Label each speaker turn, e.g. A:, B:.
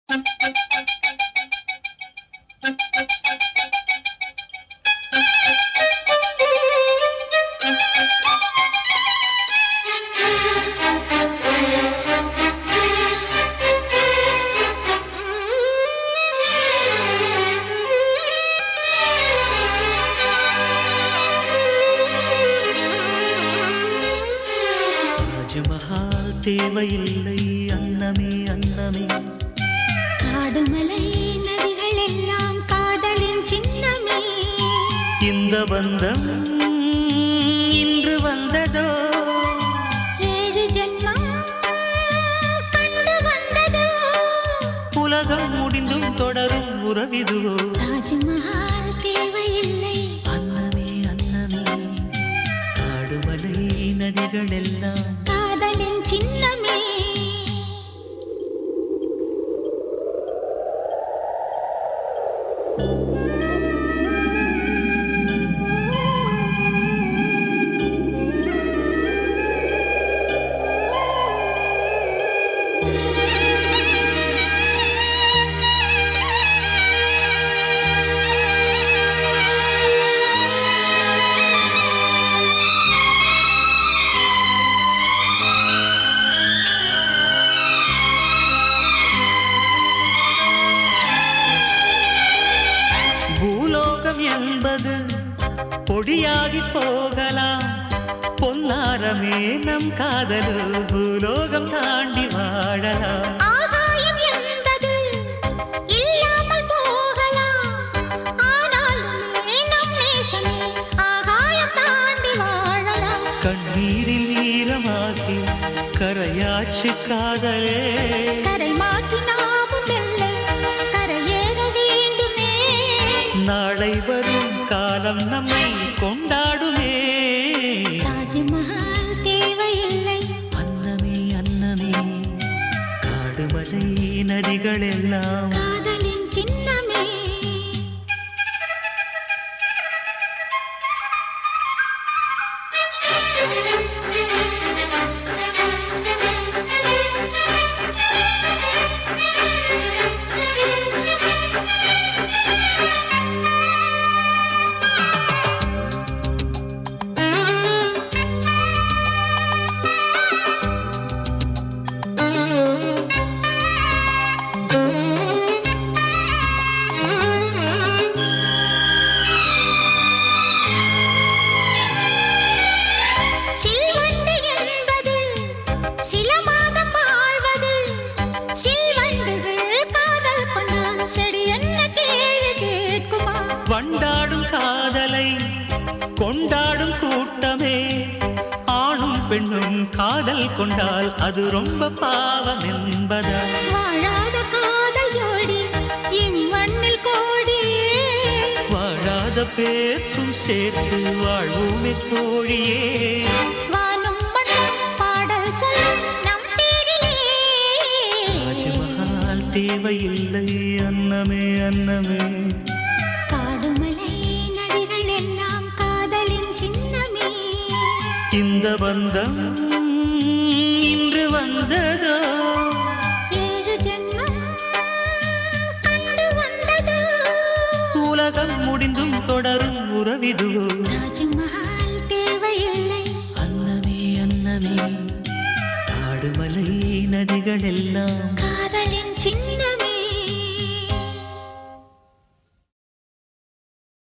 A: தாஜ்மஹால் தேவையில்லை அன்னமே அன்னமே,
B: காடுமலை நதிகள் எல்லாம் காதலின் சின்னமே.
A: இந்த பந்தம் இன்று வந்ததோ,
B: 7 ஜென்மம் கண்டு வந்ததோ,
A: உலகம் முடிந்தும் தொடரும் உறவிதுவோ.
B: தாஜ்மஹால் தேவையில்லை
A: அன்னமே அன்னமே, காடுமலை நதிகள் எல்லாம்
B: காதலின் சின்னமே.
A: பூலோகம் என்பது பொடியாகி போகலாம், பொன்னாரமே நம் காதலு பூலோகம் தாண்டி வாழலாம்.
B: ஆகாயம் என்பது இல்லாமல் போகலாம், ஆனாலுமே நம் நேசமே ஆகாயம் தாண்டி வாழலாம்.
A: கண்ணீரில் ஈரமாகி கரையாச்சு காதலே,
B: கரை மாற்றி நாமும் மெல்ல கரையேற வேண்டுமே.
A: நாளை வரும் காலம் நம்மை கொண்டாடுமே.
B: தாஜ்மஹால் தேவையில்லை
A: அன்னமே அன்னமே, காடுமலை நதிகள் எல்லாம்
B: காதலின் சின்னமே. சில்வண்டு என்பது சில மாதம் வாழ்வது, சில்வண்டுகள் காதல் கொண்டால் செடி என்ன கேள்வி கேட்குமா?
A: வண்டாடும் காதலை கொண்டாடும் கூட்டமே, ஆணும் பெண்ணும் காதல் கொண்டால் அது ரொம்ப பாவம் என்பதா?
B: வாழாத காதல் ஜோடி இம்மண்ணில் கோடியே,
A: வாழாத பேர்க்கும் சேர்த்து வாழ்வுமே தோழியே.
B: வானும் மண்ணும் பாடல் சொல்லும் நம் பேரிலே.
A: தாஜ்மஹால் தேவையில்லை அன்னமே அன்னமே,
B: காடுமலை நதிகள் எல்லாம் காதலின் சின்னமே.
A: இந்த பந்தம் இன்று வந்ததோ,